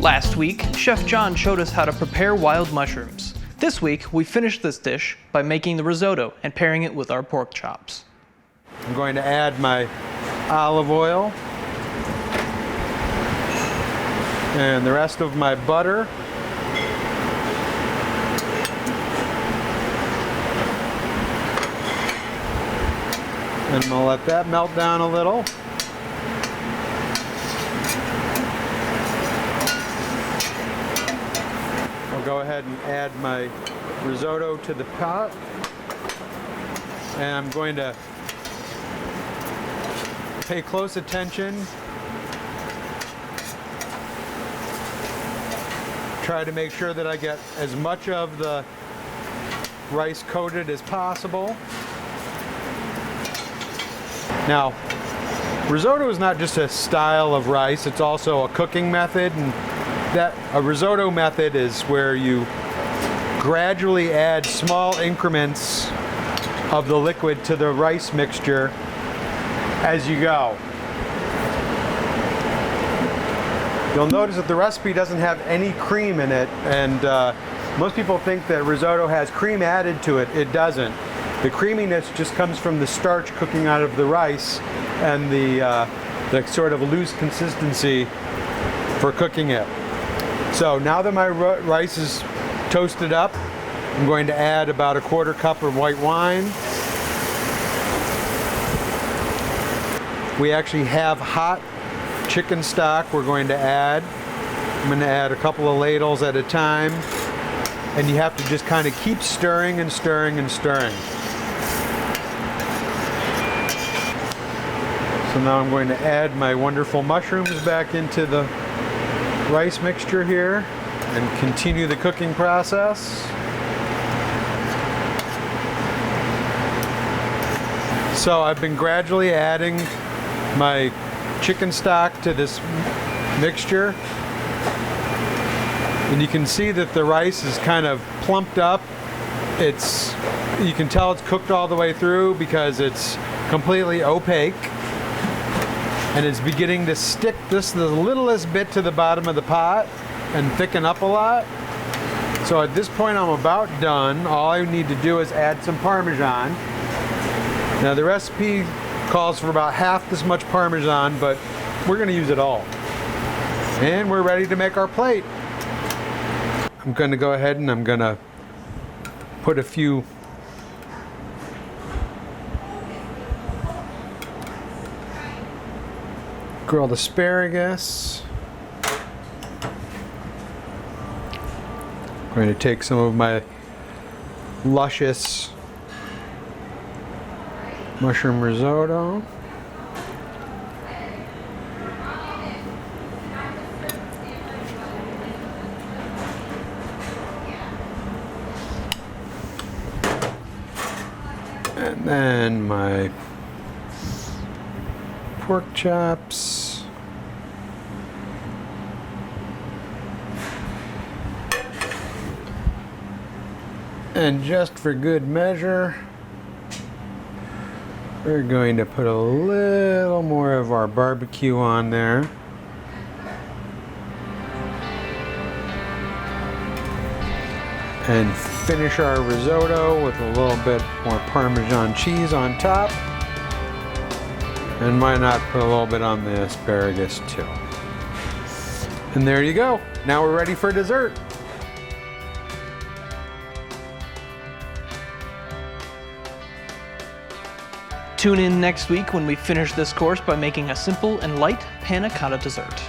Last week, Chef John showed us how to prepare wild mushrooms. This week, we finished this dish by making the risotto and pairing it with our pork chops. I'm going to add my olive oil and the rest of my butter. And I'll let that melt down a little. I'll go ahead and add my risotto to the pot. And I'm going to pay close attention. Try to make sure that I get as much of the rice coated as possible. Now, risotto is not just a style of rice, it's also a cooking method, and that a risotto method is where you gradually add small increments of the liquid to the rice mixture as you go. You'll notice that the recipe doesn't have any cream in it, and most people think that risotto has cream added to it. It doesn't. The creaminess just comes from the starch cooking out of the rice and the sort of loose consistency for cooking it. So now that my rice is toasted up, I'm going to add about 1/4 cup of white wine. We actually have hot chicken stock we're going to add. I'm going to add a couple of ladles at a time, and you have to just kind of keep stirring and stirring and stirring. So now I'm going to add my wonderful mushrooms back into the rice mixture here and continue the cooking process. So I've been gradually adding my chicken stock to this mixture, and you can see that the rice is kind of plumped up. You can tell it's cooked all the way through because it's completely opaque, and it's beginning to stick just the littlest bit to the bottom of the pot and thicken up a lot. So at this point I'm about done. All I need to do is add some Parmesan. Now the recipe calls for about half this much Parmesan, but we're going to use it all. And we're ready to make our plate. I'm going to go ahead and I'm going to put a few grilled asparagus. I'm going to take some of my luscious mushroom risotto. And then my pork chops. And just for good measure, we're going to put a little more of our barbecue on there. And finish our risotto with a little bit more Parmesan cheese on top. And why not put a little bit on the asparagus too. And there you go. Now we're ready for dessert. Tune in next week when we finish this course by making a simple and light panna cotta dessert.